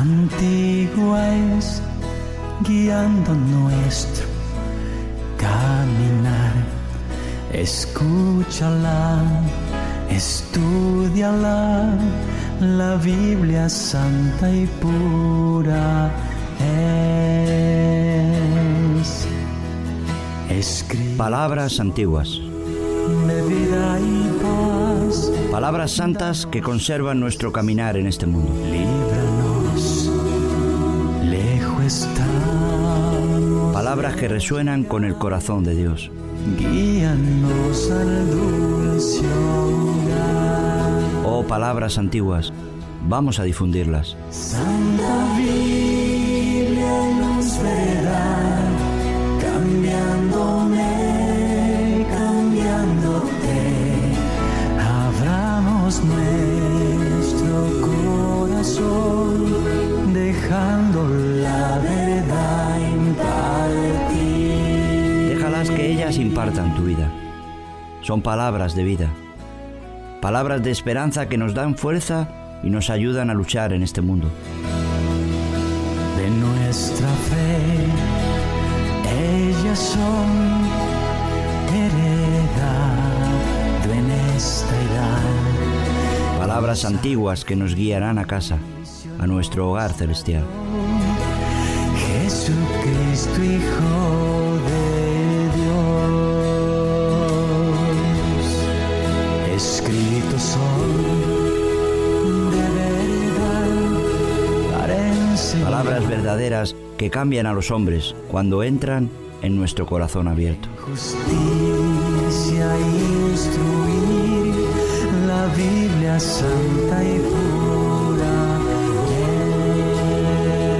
Antigua es guiando nuestro caminar. Escúchala, estúdiala, la Biblia santa y pura es. Palabras antiguas. De vida y paz. Palabras santas que conservan nuestro caminar en este mundo. Líbranos, lejos estamos. Palabras que resuenan con el corazón de Dios. Guíanos al dulce hogar. Oh, palabras antiguas, vamos a difundirlas. Santa Biblia, luz verdad, cambiándome, cambiándote. Abramos nuestro corazón, dejando la verdad impartir. Déjalas que ellas impartan tu vida. Son palabras de vida. Palabras de esperanza que nos dan fuerza y nos ayudan a luchar en este mundo. De nuestra fe, ellas son heredad en esta edad. Palabras antiguas que nos guiarán a casa, a nuestro hogar celestial. Jesucristo, Hijo de Dios, escritos son de verdad para enseñar. Palabras verdaderas que cambian a los hombres cuando entran en nuestro corazón abierto. Justicia instruir, la Biblia santa y pura.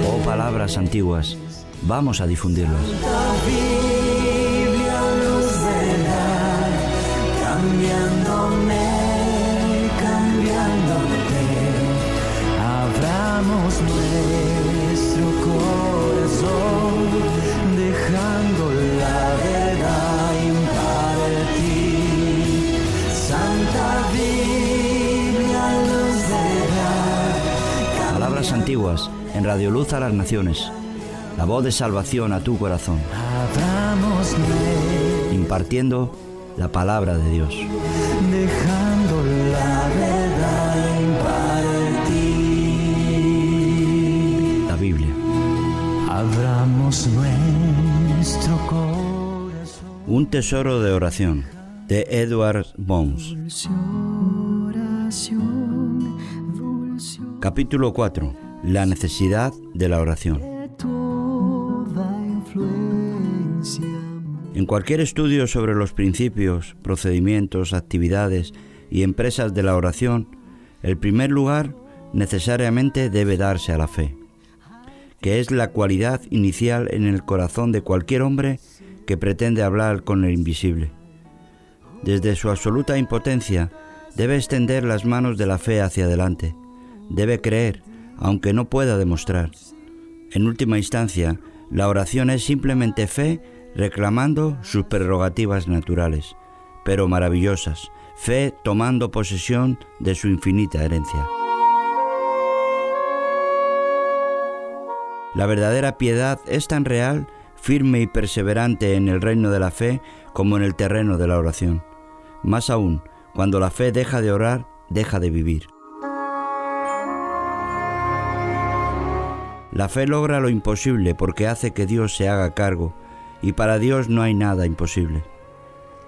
Oh, palabras antiguas, vamos a difundirlas. La Biblia luz verdad, cambiándome, cambiándote. Abramos nuestro corazón, dejando la verdad impartir. Santa Biblia, luz verdad. Palabras antiguas en Radio Luz a las Naciones. La voz de salvación a tu corazón. Abramos Impartiendo la palabra de Dios. dejando la verdad impartir. La Biblia. Abramos nuestro corazón. Un tesoro de oración, de Edward Bones. Capítulo 4. La necesidad de la oración. En cualquier estudio sobre los principios, procedimientos, actividades y empresas de la oración, el primer lugar necesariamente debe darse a la fe, que es la cualidad inicial en el corazón de cualquier hombre que pretende hablar con el invisible. Desde su absoluta impotencia, debe extender las manos de la fe hacia adelante. Debe creer, aunque no pueda demostrar. En última instancia, la oración es simplemente fe reclamando sus prerrogativas naturales, pero maravillosas, fe tomando posesión de su infinita herencia. La verdadera piedad es tan real, firme y perseverante en el reino de la fe como en el terreno de la oración. Más aún, cuando la fe deja de orar, deja de vivir. La fe logra lo imposible porque hace que Dios se haga cargo, y para Dios no hay nada imposible.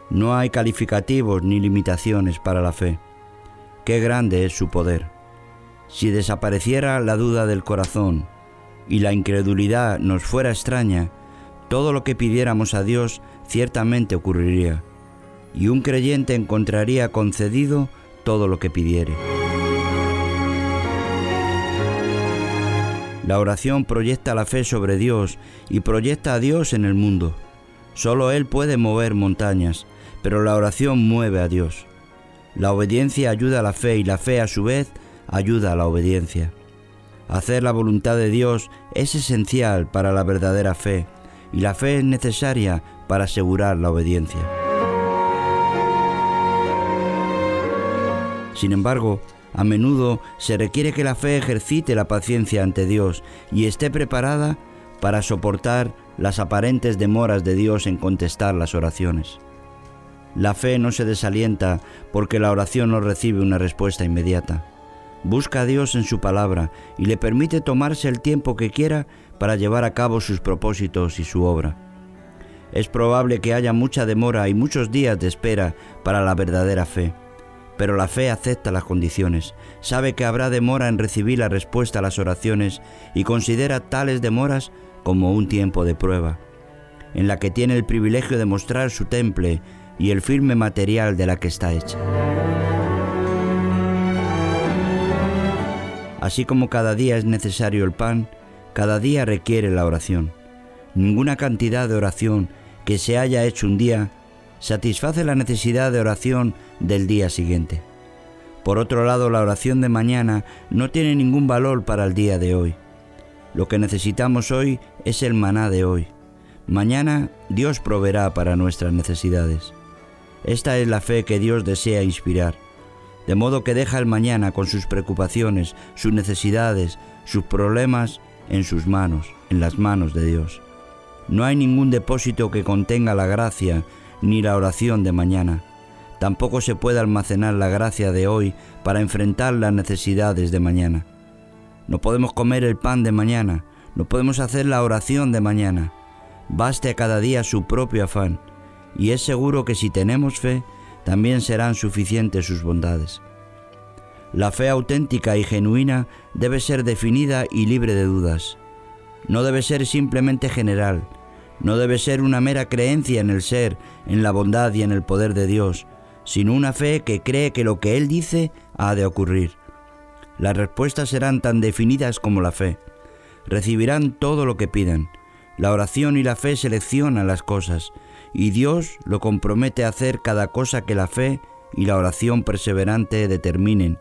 No hay calificativos ni limitaciones para la fe. Qué grande es su poder. Si desapareciera la duda del corazón y la incredulidad nos fuera extraña, todo lo que pidiéramos a Dios ciertamente ocurriría, y un creyente encontraría concedido todo lo que pidiere. La oración proyecta la fe sobre Dios y proyecta a Dios en el mundo. Solo Él puede mover montañas, pero la oración mueve a Dios. La obediencia ayuda a la fe y la fe a su vez ayuda a la obediencia. Hacer la voluntad de Dios es esencial para la verdadera fe y la fe es necesaria para asegurar la obediencia. Sin embargo, A menudo se requiere que la fe ejercite la paciencia ante Dios y esté preparada para soportar las aparentes demoras de Dios en contestar las oraciones. La fe no se desalienta porque la oración no recibe una respuesta inmediata. Busca a Dios en su palabra y le permite tomarse el tiempo que quiera para llevar a cabo sus propósitos y su obra. Es probable que haya mucha demora y muchos días de espera para la verdadera fe, pero la fe acepta las condiciones, sabe que habrá demora en recibir la respuesta a las oraciones y considera tales demoras como un tiempo de prueba, en la que tiene el privilegio de mostrar su temple y el firme material de la que está hecha. Así como cada día es necesario el pan, cada día requiere la oración. Ninguna cantidad de oración que se haya hecho un día satisface la necesidad de oración del día siguiente. Por otro lado, la oración de mañana no tiene ningún valor para el día de hoy. Lo que necesitamos hoy es el maná de hoy. Mañana Dios proveerá para nuestras necesidades. Esta es la fe que Dios desea inspirar, de modo que deja el mañana con sus preocupaciones, sus necesidades, sus problemas en sus manos, en las manos de Dios. No hay ningún depósito que contenga la gracia ni la oración de mañana. Tampoco se puede almacenar la gracia de hoy para enfrentar las necesidades de mañana. No podemos comer el pan de mañana, no podemos hacer la oración de mañana. Baste a cada día su propio afán, y es seguro que si tenemos fe, también serán suficientes sus bondades. La fe auténtica y genuina debe ser definida y libre de dudas. No debe ser simplemente general, no debe ser una mera creencia en el ser, en la bondad y en el poder de Dios, sino una fe que cree que lo que Él dice ha de ocurrir. Las respuestas serán tan definidas como la fe. Recibirán todo lo que pidan. La oración y la fe seleccionan las cosas, y Dios lo compromete a hacer cada cosa que la fe y la oración perseverante determinen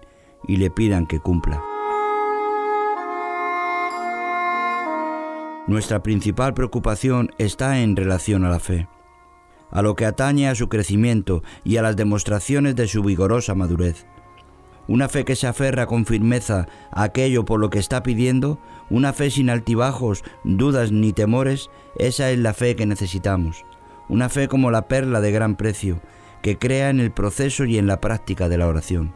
y le pidan que cumpla. Nuestra principal preocupación está en relación a la fe, a lo que atañe a su crecimiento y a las demostraciones de su vigorosa madurez. Una fe que se aferra con firmeza a aquello por lo que está pidiendo, una fe sin altibajos, dudas ni temores, esa es la fe que necesitamos. Una fe como la perla de gran precio, que crea en el proceso y en la práctica de la oración.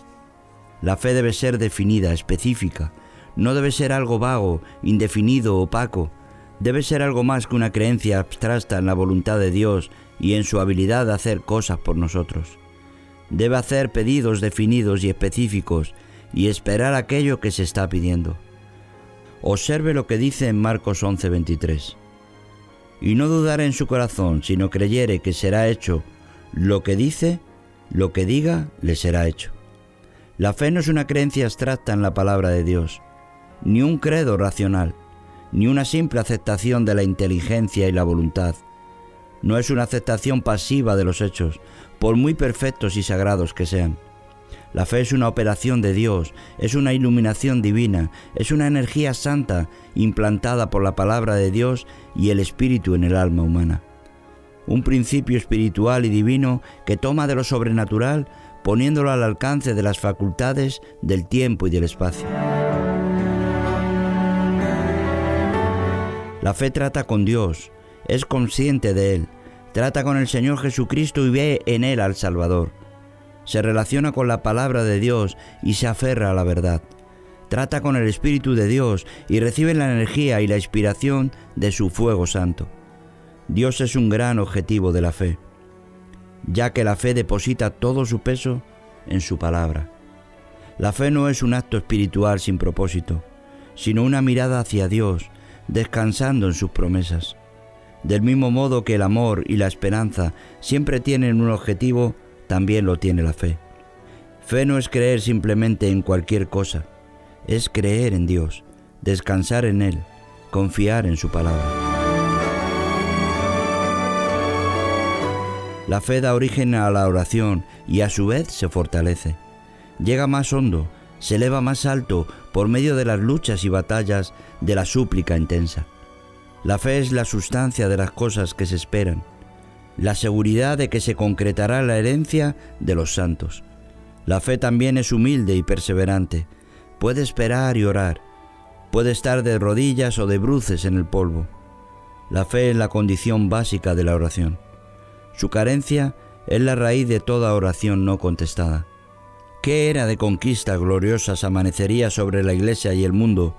La fe debe ser definida, específica, no debe ser algo vago, indefinido, opaco. Debe ser algo más que una creencia abstracta en la voluntad de Dios y en su habilidad de hacer cosas por nosotros. Debe hacer pedidos definidos y específicos y esperar aquello que se está pidiendo. Observe lo que dice en Marcos 11:23. Y no dudare en su corazón, sino creyere que será hecho lo que dice, lo que diga, le será hecho. La fe no es una creencia abstracta en la palabra de Dios, ni un credo racional, ni una simple aceptación de la inteligencia y la voluntad. No es una aceptación pasiva de los hechos, por muy perfectos y sagrados que sean. La fe es una operación de Dios, es una iluminación divina, es una energía santa implantada por la palabra de Dios y el Espíritu en el alma humana. Un principio espiritual y divino que toma de lo sobrenatural, poniéndolo al alcance de las facultades del tiempo y del espacio. La fe trata con Dios, es consciente de Él, trata con el Señor Jesucristo y ve en Él al Salvador. Se relaciona con la palabra de Dios y se aferra a la verdad. Trata con el Espíritu de Dios y recibe la energía y la inspiración de su fuego santo. Dios es un gran objetivo de la fe, ya que la fe deposita todo su peso en su palabra. La fe no es un acto espiritual sin propósito, sino una mirada hacia Dios, descansando en sus promesas. Del mismo modo que el amor y la esperanza siempre tienen un objetivo, también lo tiene la fe. Fe no es creer simplemente en cualquier cosa, es creer en Dios, descansar en Él, confiar en su palabra. La fe da origen a la oración y a su vez se fortalece. Llega más hondo, se eleva más alto por medio de las luchas y batallas de la súplica intensa. La fe es la sustancia de las cosas que se esperan, la seguridad de que se concretará la herencia de los santos. La fe también es humilde y perseverante. Puede esperar y orar. Puede estar de rodillas o de bruces en el polvo. La fe es la condición básica de la oración. Su carencia es la raíz de toda oración no contestada. ¿Qué era de conquistas gloriosas amanecería sobre la Iglesia y el mundo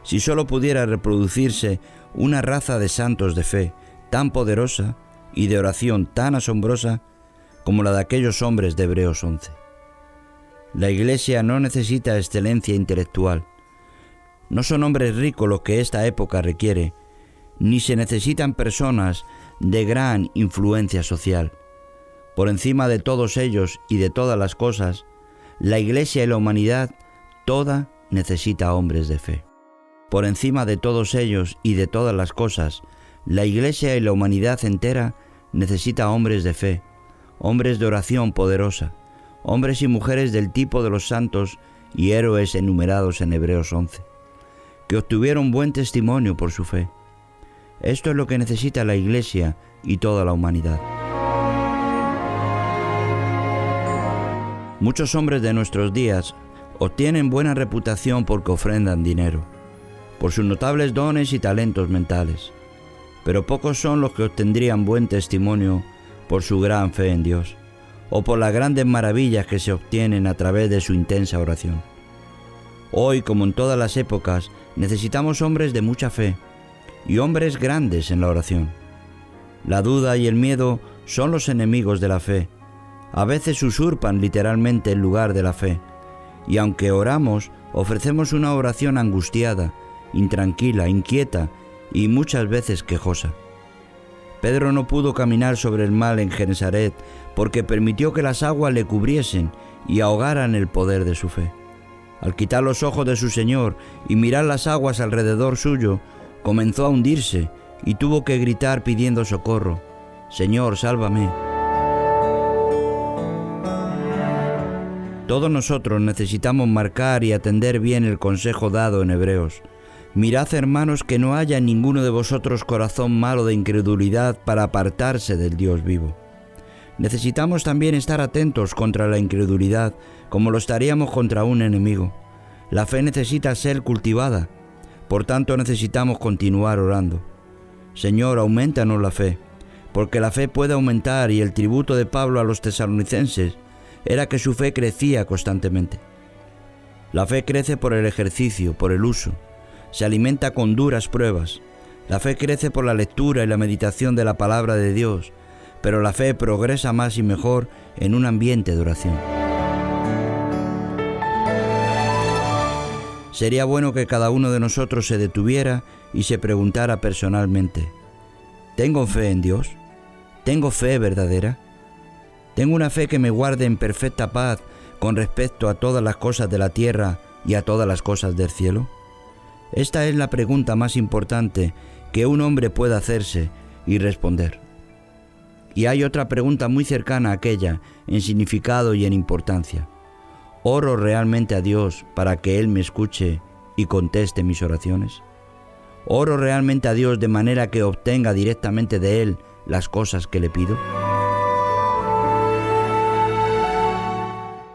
si solo pudiera reproducirse una raza de santos de fe tan poderosa y de oración tan asombrosa como la de aquellos hombres de Hebreos 11? La Iglesia no necesita excelencia intelectual. No son hombres ricos los que esta época requiere, ni se necesitan personas de gran influencia social. Por encima de todos ellos y de todas las cosas, la Iglesia y la humanidad toda necesita hombres de fe. Por encima de todos ellos y de todas las cosas, la Iglesia y la humanidad entera necesita hombres de fe, hombres de oración poderosa, hombres y mujeres del tipo de los santos y héroes enumerados en Hebreos 11, que obtuvieron buen testimonio por su fe. Esto es lo que necesita la Iglesia y toda la humanidad. Muchos hombres de nuestros días obtienen buena reputación porque ofrendan dinero, por sus notables dones y talentos mentales, pero pocos son los que obtendrían buen testimonio por su gran fe en Dios, o por las grandes maravillas que se obtienen a través de su intensa oración. Hoy, como en todas las épocas, necesitamos hombres de mucha fe y hombres grandes en la oración. La duda y el miedo son los enemigos de la fe. A veces usurpan literalmente el lugar de la fe, y aunque oramos, ofrecemos una oración angustiada, intranquila, inquieta y muchas veces quejosa. Pedro no pudo caminar sobre el mar en Genesaret porque permitió que las aguas le cubriesen y ahogaran el poder de su fe. Al quitar los ojos de su Señor y mirar las aguas alrededor suyo, comenzó a hundirse y tuvo que gritar pidiendo socorro: «Señor, sálvame». Todos nosotros necesitamos marcar y atender bien el consejo dado en Hebreos. Mirad, hermanos, que no haya en ninguno de vosotros corazón malo de incredulidad para apartarse del Dios vivo. Necesitamos también estar atentos contra la incredulidad, como lo estaríamos contra un enemigo. La fe necesita ser cultivada, por tanto necesitamos continuar orando. Señor, aumentanos la fe, porque la fe puede aumentar, y el tributo de Pablo a los tesalonicenses era que su fe crecía constantemente. La fe crece por el ejercicio, por el uso. Se alimenta con duras pruebas. La fe crece por la lectura y la meditación de la palabra de Dios, pero la fe progresa más y mejor en un ambiente de oración. Sería bueno que cada uno de nosotros se detuviera y se preguntara personalmente: ¿tengo fe en Dios? ¿Tengo fe verdadera? ¿Tengo una fe que me guarde en perfecta paz con respecto a todas las cosas de la tierra y a todas las cosas del cielo? Esta es la pregunta más importante que un hombre puede hacerse y responder. Y hay otra pregunta muy cercana a aquella en significado y en importancia. ¿Oro realmente a Dios para que Él me escuche y conteste mis oraciones? ¿Oro realmente a Dios de manera que obtenga directamente de Él las cosas que le pido?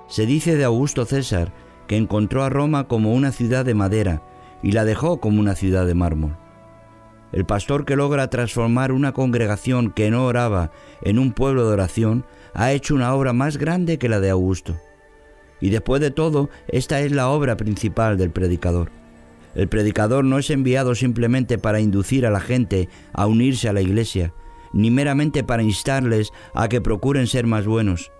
Se dice de Augusto César que encontró a Roma como una ciudad de madera y la dejó como una ciudad de mármol. El pastor que logra transformar una congregación que no oraba en un pueblo de oración ha hecho una obra más grande que la de Augusto. Y después de todo, esta es la obra principal del predicador. El predicador no es enviado simplemente para inducir a la gente a unirse a la iglesia, ni meramente para instarles a que procuren ser más buenos.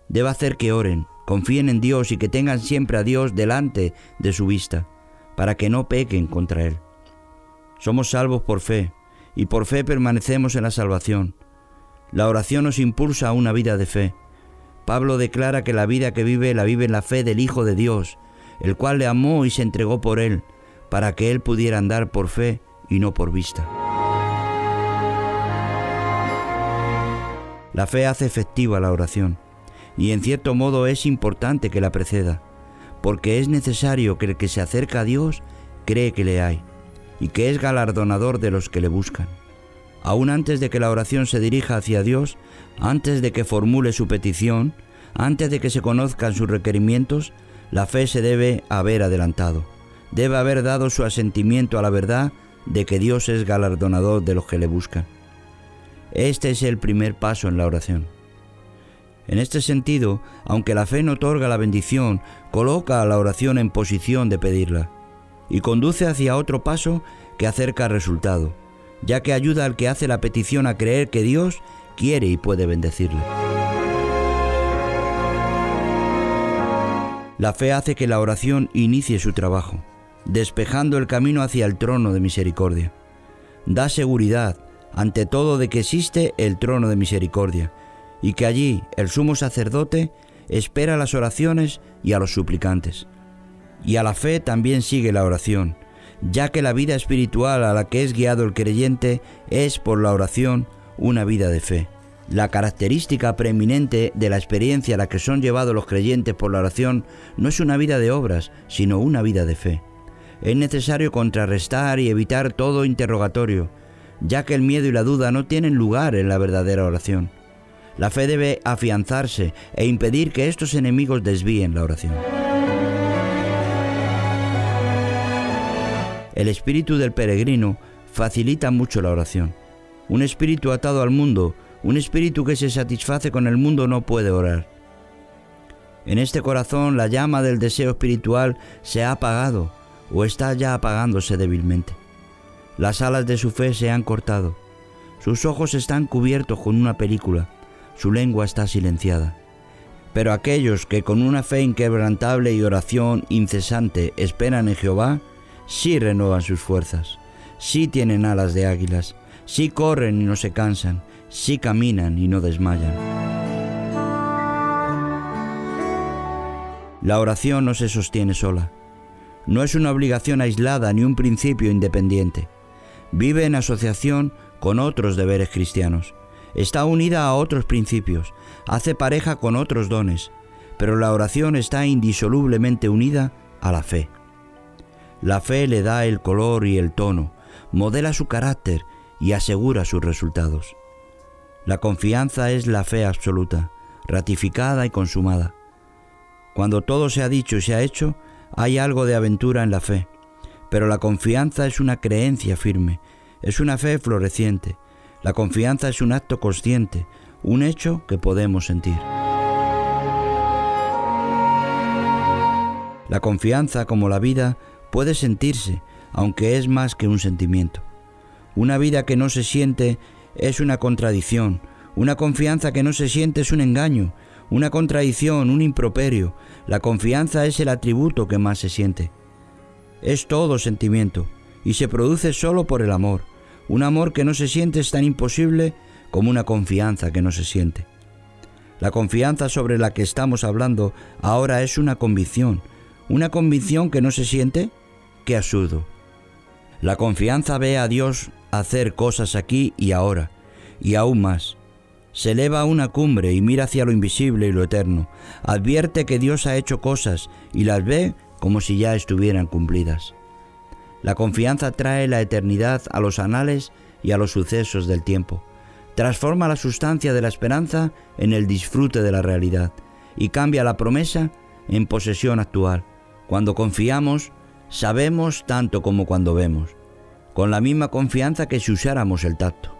Debe hacer que oren, confíen en Dios y que tengan siempre a Dios delante de su vista, para que no pequen contra Él. Somos salvos por fe, y por fe permanecemos en la salvación. La oración nos impulsa a una vida de fe. Pablo declara que la vida que vive, la vive en la fe del Hijo de Dios, el cual le amó y se entregó por Él, para que Él pudiera andar por fe y no por vista. La fe hace efectiva la oración, y en cierto modo es importante que la preceda, porque es necesario que el que se acerca a Dios cree que le hay, y que es galardonador de los que le buscan. Aún antes de que la oración se dirija hacia Dios, antes de que formule su petición, Antes de que se conozcan sus requerimientos, la fe se debe haber adelantado. Debe haber dado su asentimiento a la verdad de que Dios es galardonador de los que le buscan. Este es el primer paso en la oración. En este sentido, aunque la fe no otorga la bendición, coloca a la oración en posición de pedirla y conduce hacia otro paso que acerca al resultado, ya que ayuda al que hace la petición a creer que Dios quiere y puede bendecirle. La fe hace que la oración inicie su trabajo, despejando el camino hacia el trono de misericordia. Da seguridad, ante todo, de que existe el trono de misericordia y que allí el sumo sacerdote espera las oraciones y a los suplicantes. Y a la fe también sigue la oración, ya que la vida espiritual a la que es guiado el creyente es por la oración una vida de fe. La característica preeminente de la experiencia a la que son llevados los creyentes por la oración no es una vida de obras, sino una vida de fe. Es necesario contrarrestar y evitar todo interrogatorio, ya que el miedo y la duda no tienen lugar en la verdadera oración. La fe debe afianzarse e impedir que estos enemigos desvíen la oración. El espíritu del peregrino facilita mucho la oración. Un espíritu atado al mundo, un espíritu que se satisface con el mundo, no puede orar. En este corazón la llama del deseo espiritual se ha apagado o está ya apagándose débilmente. Las alas de su fe se han cortado. Sus ojos están cubiertos con una película. Su lengua está silenciada. Pero aquellos que con una fe inquebrantable y oración incesante esperan en Jehová, sí renuevan sus fuerzas, sí tienen alas de águilas, sí corren y no se cansan, sí caminan y no desmayan. La oración no se sostiene sola. No es una obligación aislada ni un principio independiente. Vive en asociación con otros deberes cristianos. Está unida a otros principios, hace pareja con otros dones, pero la oración está indisolublemente unida a la fe. La fe le da el color y el tono, modela su carácter y asegura sus resultados. La confianza es la fe absoluta, ratificada y consumada. Cuando todo se ha dicho y se ha hecho, hay algo de aventura en la fe, pero la confianza es una creencia firme, es una fe floreciente. La confianza es un acto consciente, un hecho que podemos sentir. La confianza, como la vida, puede sentirse, aunque es más que un sentimiento. Una vida que no se siente es una contradicción, una confianza que no se siente es un engaño, una contradicción, un improperio. La confianza es el atributo que más se siente. Es todo sentimiento y se produce solo por el amor. Un amor que no se siente es tan imposible como una confianza que no se siente. La confianza sobre la que estamos hablando ahora es una convicción que no se siente. ¡Qué absurdo! La confianza ve a Dios hacer cosas aquí y ahora, y aún más. Se eleva a una cumbre y mira hacia lo invisible y lo eterno. Advierte que Dios ha hecho cosas y las ve como si ya estuvieran cumplidas. La confianza trae la eternidad a los anales y a los sucesos del tiempo. Transforma la sustancia de la esperanza en el disfrute de la realidad y cambia la promesa en posesión actual. Cuando confiamos, sabemos tanto como cuando vemos, con la misma confianza que si usáramos el tacto.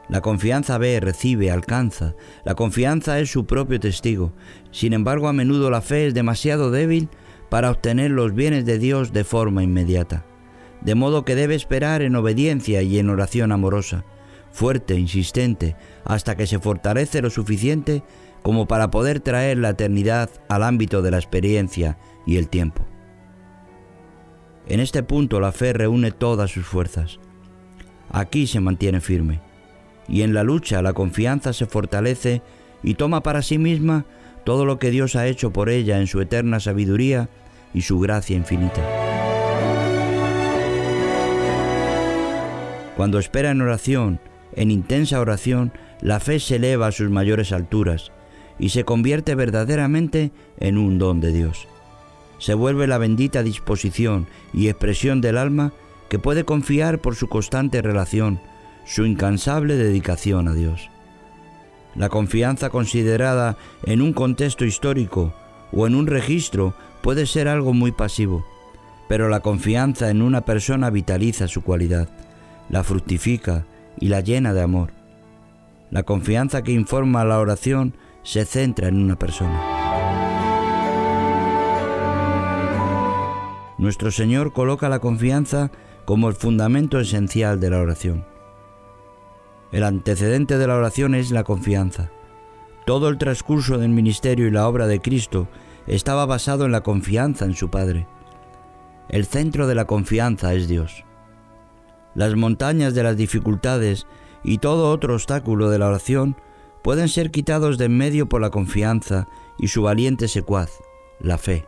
La confianza ve, recibe, alcanza. La confianza es su propio testigo. Sin embargo, a menudo la fe es demasiado débil para obtener los bienes de Dios de forma inmediata. De modo que debe esperar en obediencia y en oración amorosa, fuerte, insistente, hasta que se fortalece lo suficiente como para poder traer la eternidad al ámbito de la experiencia y el tiempo. En este punto la fe reúne todas sus fuerzas. Aquí se mantiene firme, y en la lucha la confianza se fortalece y toma para sí misma todo lo que Dios ha hecho por ella en su eterna sabiduría y su gracia infinita. Cuando espera en oración, en intensa oración, la fe se eleva a sus mayores alturas y se convierte verdaderamente en un don de Dios. Se vuelve la bendita disposición y expresión del alma que puede confiar por su constante relación, su incansable dedicación a Dios. La confianza considerada en un contexto histórico o en un registro puede ser algo muy pasivo, pero la confianza en una persona vitaliza su cualidad, la fructifica y la llena de amor. La confianza que informa la oración se centra en una persona. Nuestro Señor coloca la confianza como el fundamento esencial de la oración. El antecedente de la oración es la confianza. Todo el transcurso del ministerio y la obra de Cristo estaba basado en la confianza en su Padre. El centro de la confianza es Dios. Las montañas de las dificultades y todo otro obstáculo de la oración pueden ser quitados de en medio por la confianza y su valiente secuaz, la fe.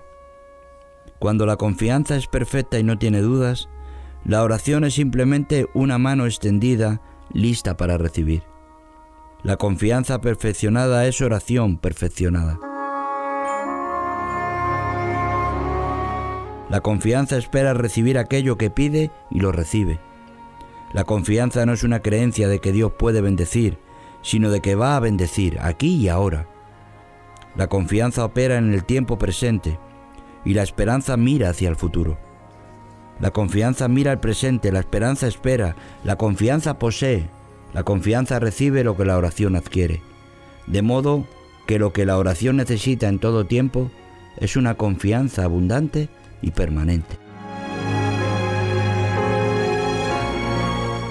Cuando la confianza es perfecta y no tiene dudas, la oración es simplemente una mano extendida, lista para recibir. La confianza perfeccionada es oración perfeccionada. La confianza espera recibir aquello que pide y lo recibe. La confianza no es una creencia de que Dios puede bendecir, sino de que va a bendecir aquí y ahora. La confianza opera en el tiempo presente y la esperanza mira hacia el futuro. La confianza mira al presente, la esperanza espera, la confianza posee, la confianza recibe lo que la oración adquiere. De modo que lo que la oración necesita en todo tiempo es una confianza abundante y permanente.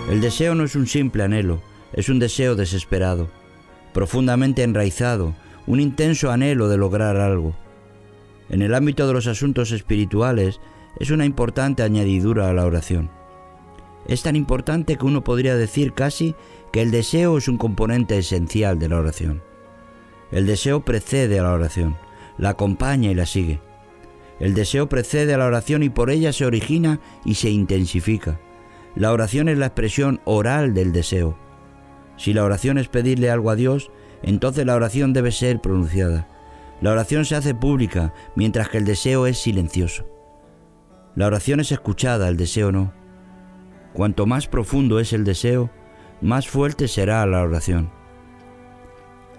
El deseo no es un simple anhelo, es un deseo desesperado, profundamente enraizado, un intenso anhelo de lograr algo. En el ámbito de los asuntos espirituales es una importante añadidura a la oración. Es tan importante que uno podría decir casi que el deseo es un componente esencial de la oración. El deseo precede a la oración, la acompaña y la sigue. El deseo precede a la oración y por ella se origina y se intensifica. La oración es la expresión oral del deseo. Si la oración es pedirle algo a Dios, entonces la oración debe ser pronunciada. La oración se hace pública, mientras que el deseo es silencioso. La oración es escuchada, el deseo no. Cuanto más profundo es el deseo, más fuerte será la oración.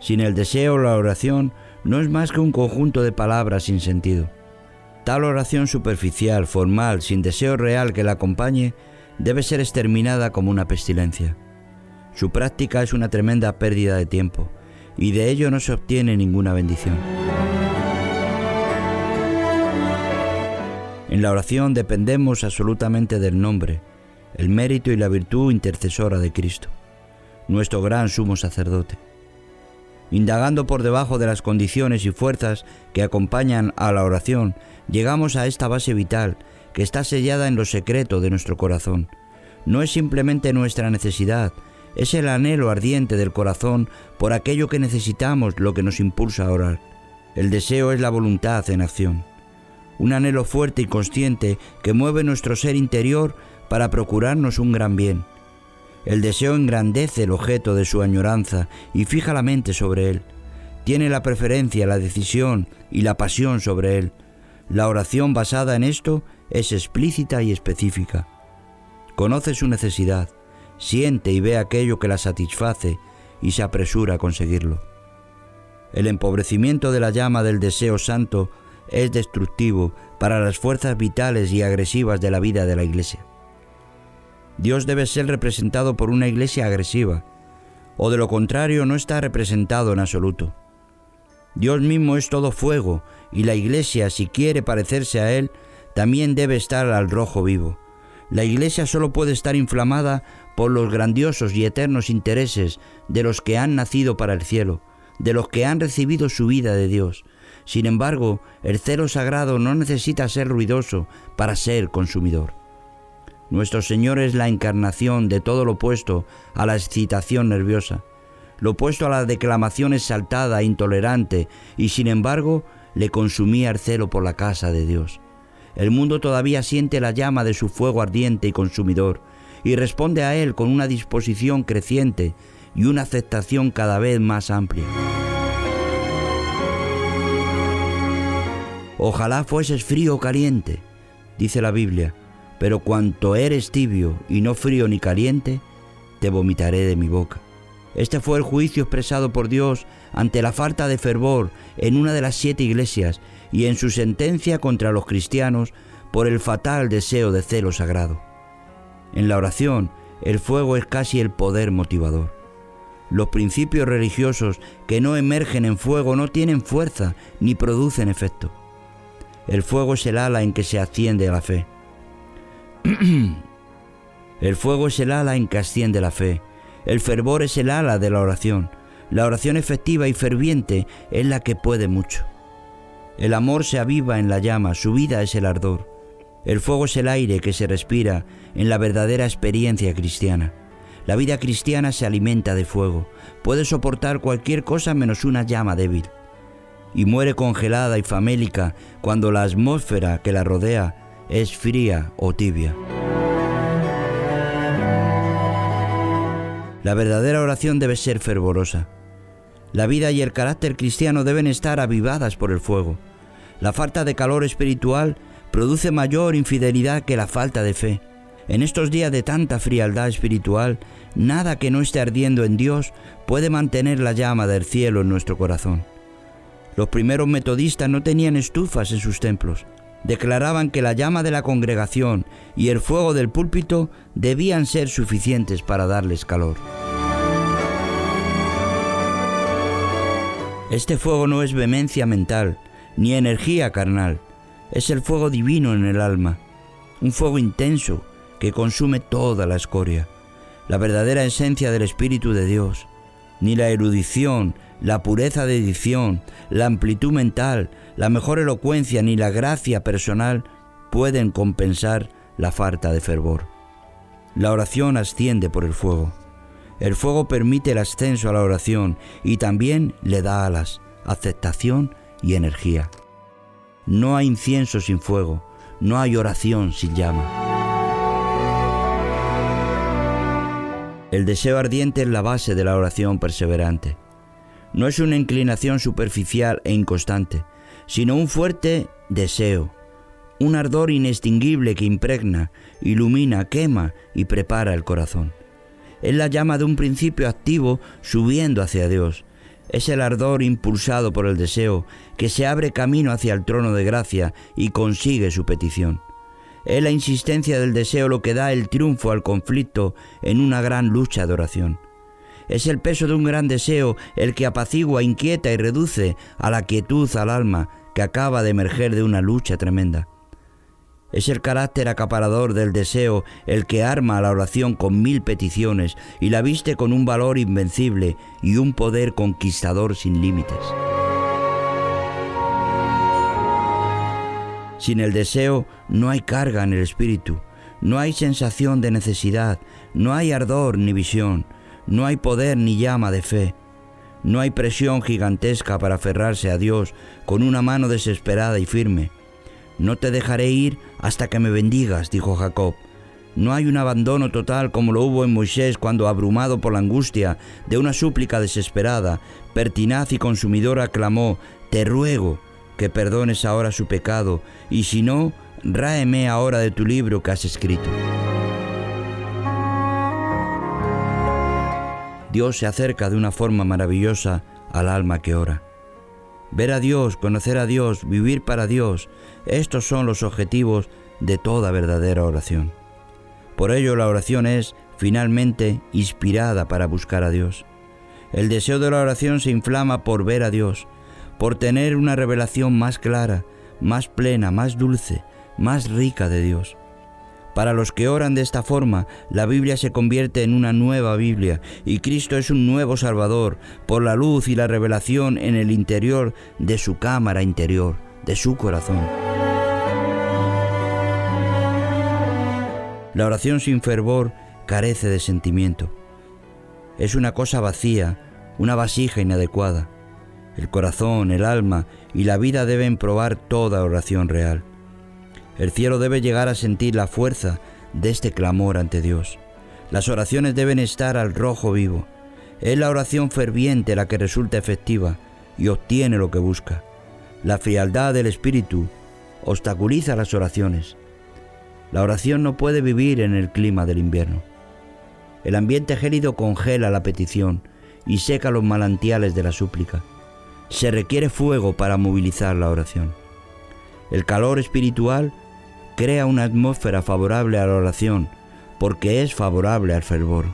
Sin el deseo, la oración no es más que un conjunto de palabras sin sentido. Tal oración superficial, formal, sin deseo real que la acompañe, debe ser exterminada como una pestilencia. Su práctica es una tremenda pérdida de tiempo, y de ello no se obtiene ninguna bendición. En la oración dependemos absolutamente del nombre, el mérito y la virtud intercesora de Cristo, nuestro gran sumo sacerdote. Indagando por debajo de las condiciones y fuerzas que acompañan a la oración, llegamos a esta base vital que está sellada en lo secreto de nuestro corazón. No es simplemente nuestra necesidad, es el anhelo ardiente del corazón por aquello que necesitamos lo que nos impulsa a orar. El deseo es la voluntad en acción, un anhelo fuerte y consciente que mueve nuestro ser interior para procurarnos un gran bien. El deseo engrandece el objeto de su añoranza y fija la mente sobre él. Tiene la preferencia, la decisión y la pasión sobre él. La oración basada en esto es explícita y específica. Conoce su necesidad, siente y ve aquello que la satisface y se apresura a conseguirlo. El empobrecimiento de la llama del deseo santo es destructivo para las fuerzas vitales y agresivas de la vida de la Iglesia. Dios debe ser representado por una Iglesia agresiva, o de lo contrario no está representado en absoluto. Dios mismo es todo fuego, y la Iglesia, si quiere parecerse a Él, también debe estar al rojo vivo. La Iglesia solo puede estar inflamada por los grandiosos y eternos intereses de los que han nacido para el cielo, de los que han recibido su vida de Dios. Sin embargo, el celo sagrado no necesita ser ruidoso para ser consumidor. Nuestro Señor es la encarnación de todo lo opuesto a la excitación nerviosa, lo opuesto a la declamación exaltada e intolerante, y sin embargo le consumía el celo por la casa de Dios. El mundo todavía siente la llama de su fuego ardiente y consumidor, y responde a él con una disposición creciente y una aceptación cada vez más amplia. Ojalá fueses frío o caliente, dice la Biblia, pero cuanto eres tibio y no frío ni caliente, te vomitaré de mi boca. Este fue el juicio expresado por Dios ante la falta de fervor en una de las 7 iglesias y en su sentencia contra los cristianos por el fatal deseo de celo sagrado. En la oración, el fuego es casi el poder motivador. Los principios religiosos que no emergen en fuego no tienen fuerza ni producen efecto. El fuego es el ala en que se asciende la fe. El fuego es el ala en que asciende la fe. El fervor es el ala de la oración. La oración efectiva y ferviente es la que puede mucho. El amor se aviva en la llama, su vida es el ardor. El fuego es el aire que se respira en la verdadera experiencia cristiana. La vida cristiana se alimenta de fuego, puede soportar cualquier cosa menos una llama débil, y muere congelada y famélica cuando la atmósfera que la rodea es fría o tibia. La verdadera oración debe ser fervorosa. La vida y el carácter cristiano deben estar avivadas por el fuego. La falta de calor espiritual produce mayor infidelidad que la falta de fe. En estos días de tanta frialdad espiritual, nada que no esté ardiendo en Dios puede mantener la llama del cielo en nuestro corazón. Los primeros metodistas no tenían estufas en sus templos. Declaraban que la llama de la congregación y el fuego del púlpito debían ser suficientes para darles calor. Este fuego no es vehemencia mental, ni energía carnal. Es el fuego divino en el alma, un fuego intenso que consume toda la escoria, la verdadera esencia del Espíritu de Dios. Ni la erudición, la pureza de dicción, la amplitud mental, la mejor elocuencia ni la gracia personal pueden compensar la falta de fervor. La oración asciende por el fuego. El fuego permite el ascenso a la oración y también le da alas, aceptación y energía. No hay incienso sin fuego, no hay oración sin llama. El deseo ardiente es la base de la oración perseverante. No es una inclinación superficial e inconstante, sino un fuerte deseo, un ardor inextinguible que impregna, ilumina, quema y prepara el corazón. Es la llama de un principio activo subiendo hacia Dios. Es el ardor impulsado por el deseo que se abre camino hacia el trono de gracia y consigue su petición. Es la insistencia del deseo lo que da el triunfo al conflicto en una gran lucha de oración. Es el peso de un gran deseo el que apacigua, inquieta y reduce a la quietud al alma que acaba de emerger de una lucha tremenda. Es el carácter acaparador del deseo el que arma a la oración con 1000 peticiones y la viste con un valor invencible y un poder conquistador sin límites. Sin el deseo no hay carga en el espíritu, no hay sensación de necesidad, no hay ardor ni visión, no hay poder ni llama de fe. No hay presión gigantesca para aferrarse a Dios con una mano desesperada y firme. No te dejaré ir hasta que me bendigas, dijo Jacob. No hay un abandono total como lo hubo en Moisés cuando, abrumado por la angustia de una súplica desesperada, pertinaz y consumidora, clamó: «Te ruego que perdones ahora su pecado, y si no, ráeme ahora de tu libro que has escrito». Dios se acerca de una forma maravillosa al alma que ora. Ver a Dios, conocer a Dios, vivir para Dios, estos son los objetivos de toda verdadera oración. Por ello la oración es, finalmente, inspirada para buscar a Dios. El deseo de la oración se inflama por ver a Dios, por tener una revelación más clara, más plena, más dulce, más rica de Dios. Para los que oran de esta forma, la Biblia se convierte en una nueva Biblia y Cristo es un nuevo Salvador por la luz y la revelación en el interior de su cámara interior, de su corazón. La oración sin fervor carece de sentimiento. Es una cosa vacía, una vasija inadecuada. El corazón, el alma y la vida deben probar toda oración real. El cielo debe llegar a sentir la fuerza de este clamor ante Dios. Las oraciones deben estar al rojo vivo. Es la oración ferviente la que resulta efectiva y obtiene lo que busca. La frialdad del espíritu obstaculiza las oraciones. La oración no puede vivir en el clima del invierno. El ambiente gélido congela la petición. y seca los manantiales de la súplica. Se requiere fuego para movilizar la oración. El calor espiritual crea una atmósfera favorable a la oración, porque es favorable al fervor.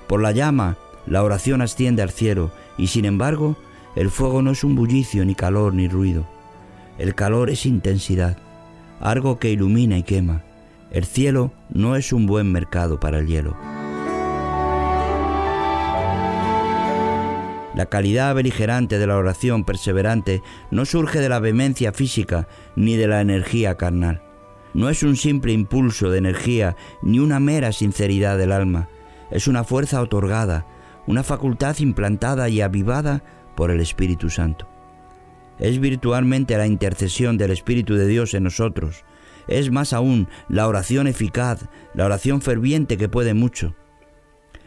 Por la llama, la oración asciende al cielo, y sin embargo, el fuego no es un bullicio, ni calor, ni ruido. El calor es intensidad, algo que ilumina y quema. El cielo no es un buen mercado para el hielo. La calidad beligerante de la oración perseverante no surge de la vehemencia física ni de la energía carnal. No es un simple impulso de energía ni una mera sinceridad del alma. Es una fuerza otorgada, una facultad implantada y avivada por el Espíritu Santo. Es virtualmente la intercesión del Espíritu de Dios en nosotros. Es más aún la oración eficaz, la oración ferviente que puede mucho.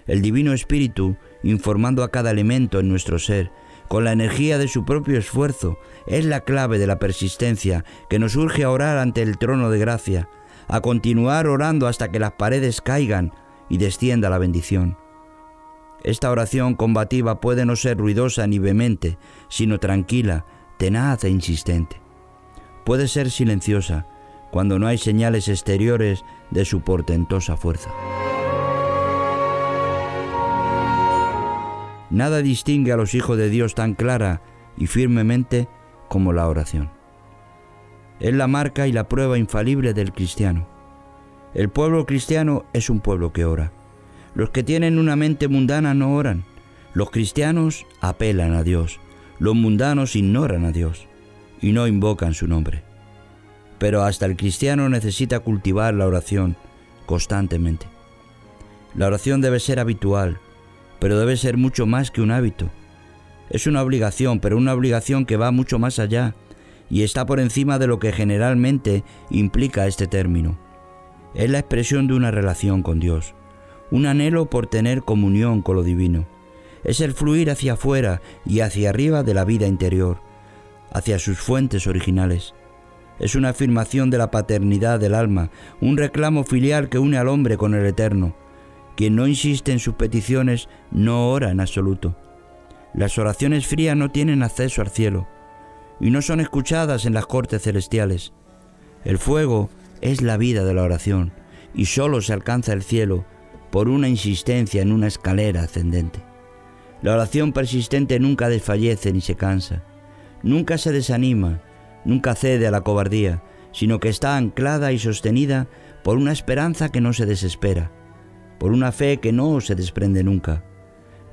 El Divino Espíritu, informando a cada elemento en nuestro ser, con la energía de su propio esfuerzo, es la clave de la persistencia que nos urge a orar ante el trono de gracia, a continuar orando hasta que las paredes caigan y descienda la bendición. Esta oración combativa puede no ser ruidosa ni vehemente, sino tranquila, tenaz e insistente. Puede ser silenciosa, cuando no hay señales exteriores de su portentosa fuerza. Nada distingue a los hijos de Dios tan clara y firmemente como la oración. Es la marca y la prueba infalible del cristiano. El pueblo cristiano es un pueblo que ora. Los que tienen una mente mundana no oran. Los cristianos apelan a Dios. Los mundanos ignoran a Dios y no invocan su nombre. Pero hasta el cristiano necesita cultivar la oración constantemente. La oración debe ser habitual, pero debe ser mucho más que un hábito. Es una obligación, pero una obligación que va mucho más allá y está por encima de lo que generalmente implica este término. Es la expresión de una relación con Dios, un anhelo por tener comunión con lo divino. Es el fluir hacia afuera y hacia arriba de la vida interior, hacia sus fuentes originales. Es una afirmación de la paternidad del alma, un reclamo filial que une al hombre con el Eterno. Quien no insiste en sus peticiones no ora en absoluto. Las oraciones frías no tienen acceso al cielo y no son escuchadas en las cortes celestiales. El fuego es la vida de la oración y solo se alcanza el cielo por una insistencia en una escalera ascendente. La oración persistente nunca desfallece ni se cansa, nunca se desanima, nunca cede a la cobardía, sino que está anclada y sostenida por una esperanza que no se desespera, por una fe que no se desprende nunca.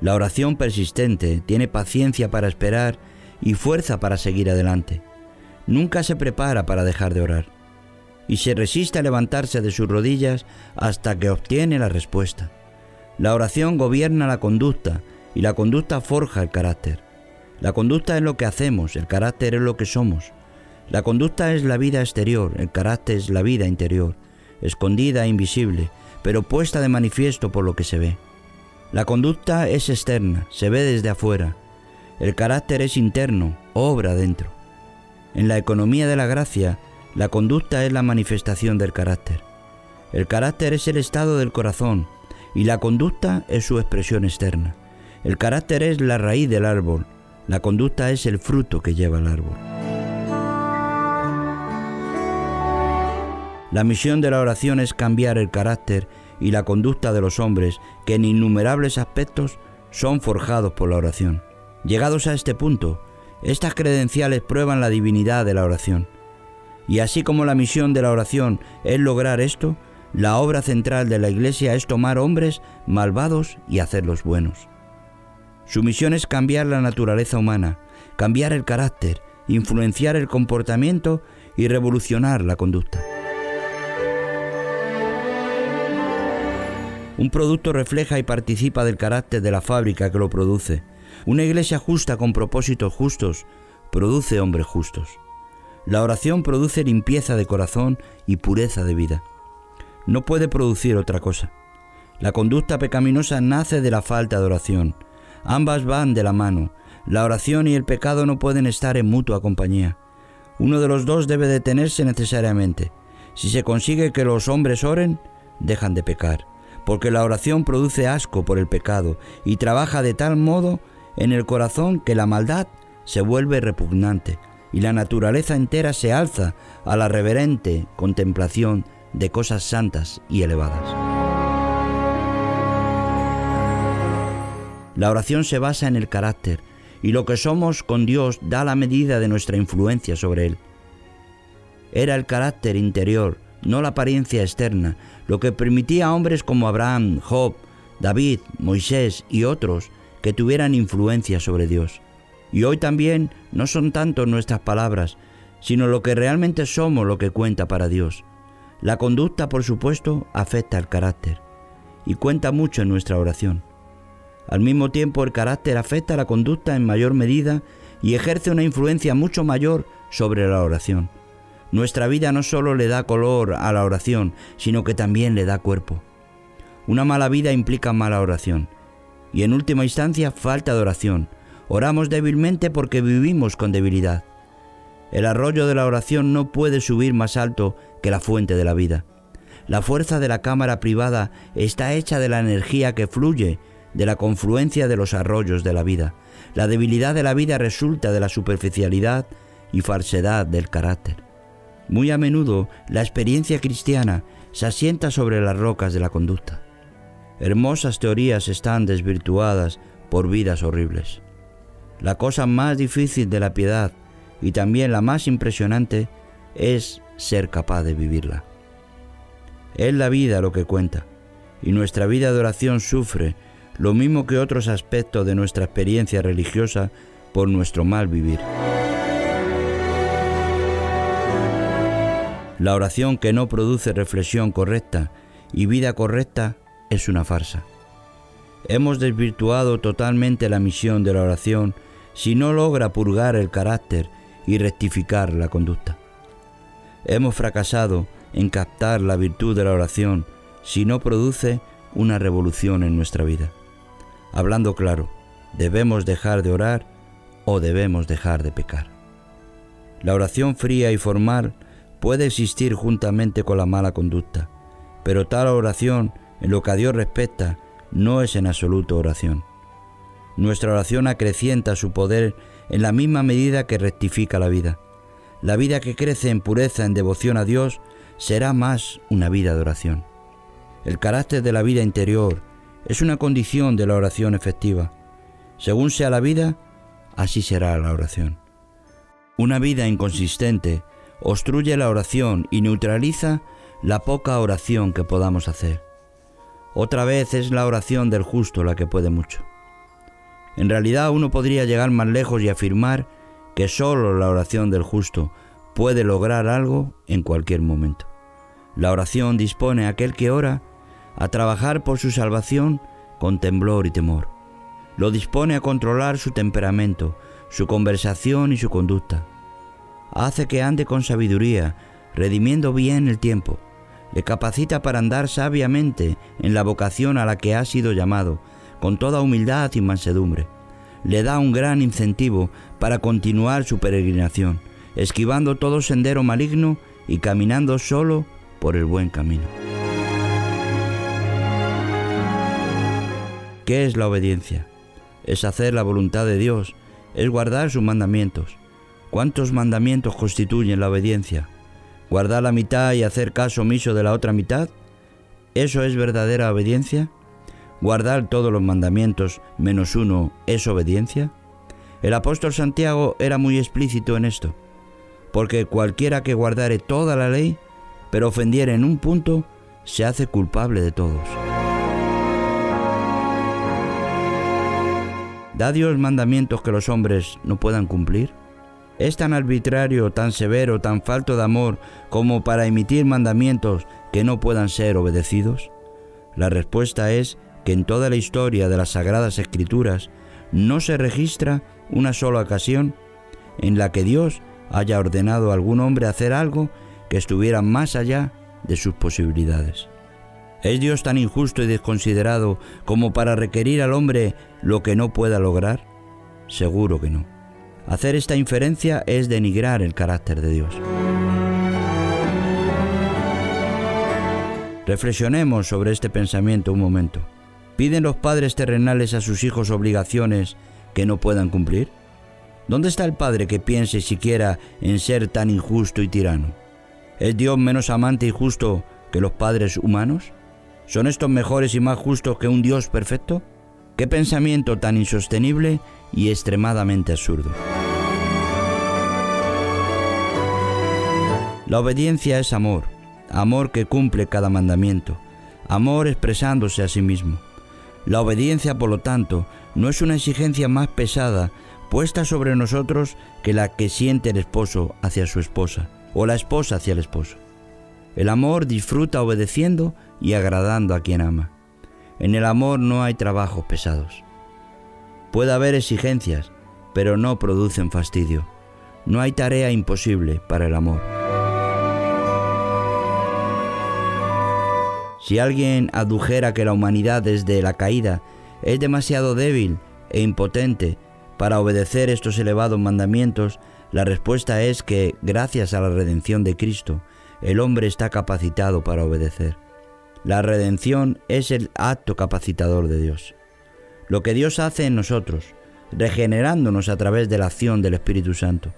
La oración persistente tiene paciencia para esperar y fuerza para seguir adelante. Nunca se prepara para dejar de orar y se resiste a levantarse de sus rodillas hasta que obtiene la respuesta. La oración gobierna la conducta y la conducta forja el carácter. La conducta es lo que hacemos, el carácter es lo que somos. La conducta es la vida exterior, el carácter es la vida interior, escondida e invisible, pero puesta de manifiesto por lo que se ve. La conducta es externa, se ve desde afuera. El carácter es interno, obra dentro. En la economía de la gracia, la conducta es la manifestación del carácter. El carácter es el estado del corazón y la conducta es su expresión externa. El carácter es la raíz del árbol, la conducta es el fruto que lleva el árbol. La misión de la oración es cambiar el carácter y la conducta de los hombres que en innumerables aspectos son forjados por la oración. Llegados a este punto, estas credenciales prueban la divinidad de la oración. Y así como la misión de la oración es lograr esto, la obra central de la Iglesia es tomar hombres malvados y hacerlos buenos. Su misión es cambiar la naturaleza humana, cambiar el carácter, influenciar el comportamiento y revolucionar la conducta. Un producto refleja y participa del carácter de la fábrica que lo produce. Una iglesia justa con propósitos justos produce hombres justos. La oración produce limpieza de corazón y pureza de vida. No puede producir otra cosa. La conducta pecaminosa nace de la falta de oración. Ambas van de la mano. La oración y el pecado no pueden estar en mutua compañía. Uno de los dos debe detenerse necesariamente. Si se consigue que los hombres oren, dejan de pecar, porque la oración produce asco por el pecado y trabaja de tal modo en el corazón que la maldad se vuelve repugnante y la naturaleza entera se alza a la reverente contemplación de cosas santas y elevadas. La oración se basa en el carácter, y lo que somos con Dios da la medida de nuestra influencia sobre Él. Era el carácter interior, no la apariencia externa, lo que permitía a hombres como Abraham, Job, David, Moisés y otros que tuvieran influencia sobre Dios. Y hoy también no son tanto nuestras palabras, sino lo que realmente somos lo que cuenta para Dios. La conducta, por supuesto, afecta al carácter y cuenta mucho en nuestra oración. Al mismo tiempo, el carácter afecta a la conducta en mayor medida y ejerce una influencia mucho mayor sobre la oración. Nuestra vida no solo le da color a la oración, sino que también le da cuerpo. Una mala vida implica mala oración y, en última instancia, falta de oración. Oramos débilmente porque vivimos con debilidad. El arroyo de la oración no puede subir más alto que la fuente de la vida. La fuerza de la cámara privada está hecha de la energía que fluye de la confluencia de los arroyos de la vida. La debilidad de la vida resulta de la superficialidad y falsedad del carácter. Muy a menudo la experiencia cristiana se asienta sobre las rocas de la conducta. Hermosas teorías están desvirtuadas por vidas horribles. La cosa más difícil de la piedad y también la más impresionante es ser capaz de vivirla. Es la vida lo que cuenta, y nuestra vida de oración sufre lo mismo que otros aspectos de nuestra experiencia religiosa por nuestro mal vivir. La oración que no produce reflexión correcta y vida correcta es una farsa. Hemos desvirtuado totalmente la misión de la oración si no logra purgar el carácter y rectificar la conducta. Hemos fracasado en captar la virtud de la oración si no produce una revolución en nuestra vida. Hablando claro, ¿debemos dejar de orar o debemos dejar de pecar? La oración fría y formal puede existir juntamente con la mala conducta, pero tal oración, en lo que a Dios respecta, no es en absoluto oración. Nuestra oración acrecienta su poder en la misma medida que rectifica la vida. La vida que crece en pureza, en devoción a Dios, será más una vida de oración. El carácter de la vida interior es una condición de la oración efectiva. Según sea la vida, así será la oración. Una vida inconsistente obstruye la oración y neutraliza la poca oración que podamos hacer. Otra vez es la oración del justo la que puede mucho. En realidad uno podría llegar más lejos y afirmar que solo la oración del justo puede lograr algo en cualquier momento. La oración dispone a aquel que ora a trabajar por su salvación con temblor y temor. Lo dispone a controlar su temperamento, su conversación y su conducta. Hace que ande con sabiduría, redimiendo bien el tiempo. Le capacita para andar sabiamente en la vocación a la que ha sido llamado, con toda humildad y mansedumbre. Le da un gran incentivo para continuar su peregrinación, esquivando todo sendero maligno y caminando solo por el buen camino. ¿Qué es la obediencia? Es hacer la voluntad de Dios, es guardar sus mandamientos. ¿Cuántos mandamientos constituyen la obediencia? ¿Guardar la mitad y hacer caso omiso de la otra mitad? ¿Eso es verdadera obediencia? ¿Guardar todos los mandamientos menos uno es obediencia? El apóstol Santiago era muy explícito en esto, porque cualquiera que guardare toda la ley, pero ofendiere en un punto, se hace culpable de todos. ¿Da Dios mandamientos que los hombres no puedan cumplir? ¿Es tan arbitrario, tan severo, tan falto de amor como para emitir mandamientos que no puedan ser obedecidos? La respuesta es que en toda la historia de las Sagradas Escrituras no se registra una sola ocasión en la que Dios haya ordenado a algún hombre hacer algo que estuviera más allá de sus posibilidades. ¿Es Dios tan injusto y desconsiderado como para requerir al hombre lo que no pueda lograr? Seguro que no. Hacer esta inferencia es denigrar el carácter de Dios. Reflexionemos sobre este pensamiento un momento. ¿Piden los padres terrenales a sus hijos obligaciones que no puedan cumplir? ¿Dónde está el padre que piense siquiera en ser tan injusto y tirano? ¿Es Dios menos amante y justo que los padres humanos? ¿Son estos mejores y más justos que un Dios perfecto? ¡Qué pensamiento tan insostenible y extremadamente absurdo! La obediencia es amor, amor que cumple cada mandamiento, amor expresándose a sí mismo. La obediencia, por lo tanto, no es una exigencia más pesada puesta sobre nosotros que la que siente el esposo hacia su esposa, o la esposa hacia el esposo. El amor disfruta obedeciendo y agradando a quien ama. En el amor no hay trabajos pesados. Puede haber exigencias, pero no producen fastidio. No hay tarea imposible para el amor. Si alguien adujera que la humanidad desde la caída es demasiado débil e impotente para obedecer estos elevados mandamientos, la respuesta es que, gracias a la redención de Cristo, el hombre está capacitado para obedecer. La redención es el acto capacitador de Dios. Lo que Dios hace en nosotros, regenerándonos a través de la acción del Espíritu Santo,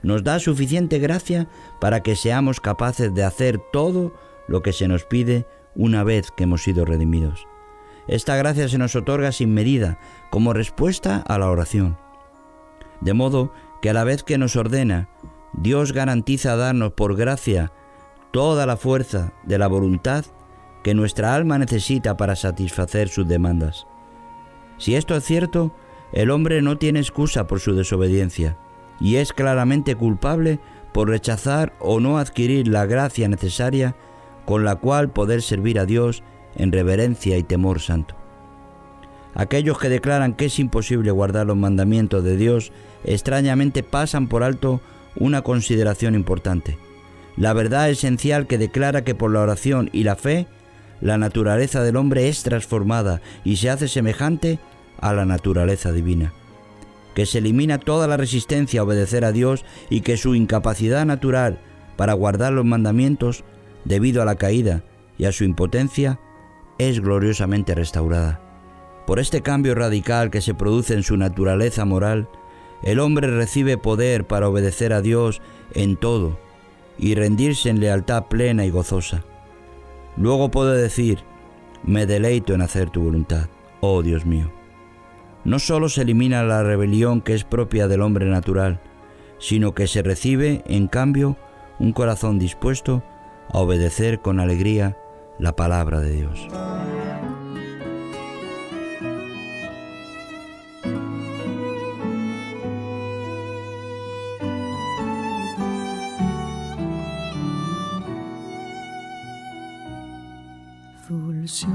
nos da suficiente gracia para que seamos capaces de hacer todo lo que se nos pide una vez que hemos sido redimidos. Esta gracia se nos otorga sin medida, como respuesta a la oración. De modo que a la vez que nos ordena, Dios garantiza darnos por gracia toda la fuerza de la voluntad que nuestra alma necesita para satisfacer sus demandas. Si esto es cierto, el hombre no tiene excusa por su desobediencia y es claramente culpable por rechazar o no adquirir la gracia necesaria con la cual poder servir a Dios en reverencia y temor santo. Aquellos que declaran que es imposible guardar los mandamientos de Dios extrañamente pasan por alto una consideración importante: la verdad esencial que declara que por la oración y la fe, la naturaleza del hombre es transformada y se hace semejante a la naturaleza divina, que se elimina toda la resistencia a obedecer a Dios y que su incapacidad natural para guardar los mandamientos, debido a la caída y a su impotencia, es gloriosamente restaurada. Por este cambio radical que se produce en su naturaleza moral, el hombre recibe poder para obedecer a Dios en todo y rendirse en lealtad plena y gozosa. Luego puede decir: me deleito en hacer tu voluntad, oh Dios mío. No solo se elimina la rebelión que es propia del hombre natural, sino que se recibe, en cambio, un corazón dispuesto a obedecer con alegría la palabra de Dios. Dulce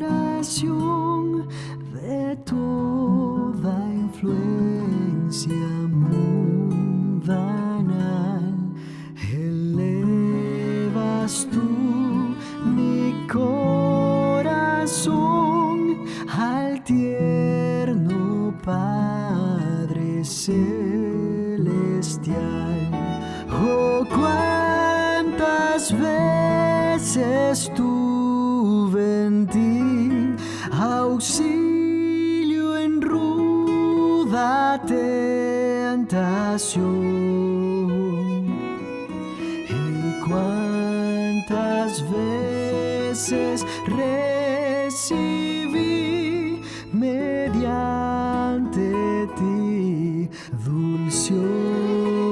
oración de toda influencia mundana, elevas tú mi corazón al tierno Padre Celestial. Oh, cuántas veces tuve en ti auxilio en ruda tentación, y cuántas veces recibí mediante ti dulce oración.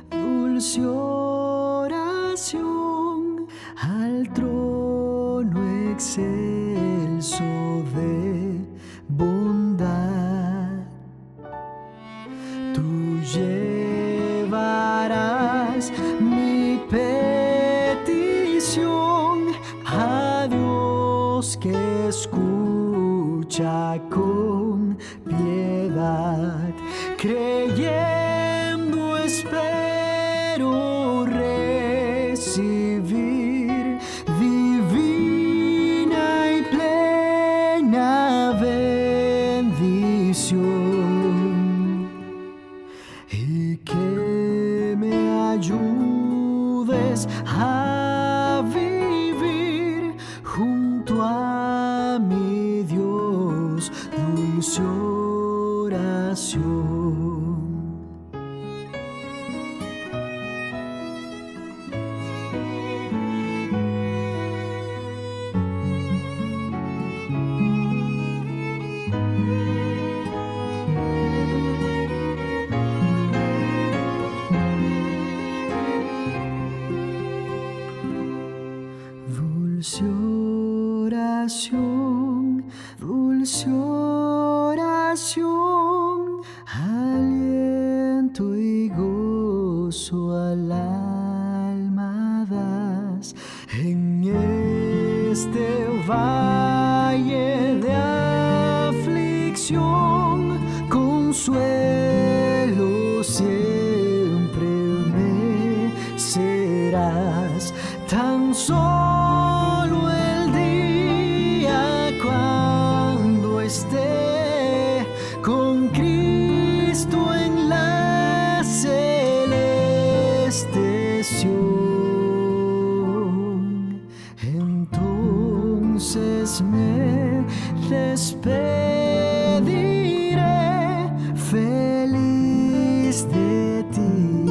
Dulce oración al trono excelso de bondad. Tú llevarás mi petición a Dios que escucha con piedad, creyendo espero recibir divina y plena bendición, y que me ayudes a vivir junto a mi Dios, dulce oración. Dulce oración, dulce oración, aliento y gozo al alma das en este valle de aflicción. Consuelo siempre me serás, tan solo el día cuando esté con Cristo en la celeste Sión. Entonces me despediré feliz de ti,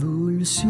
dulce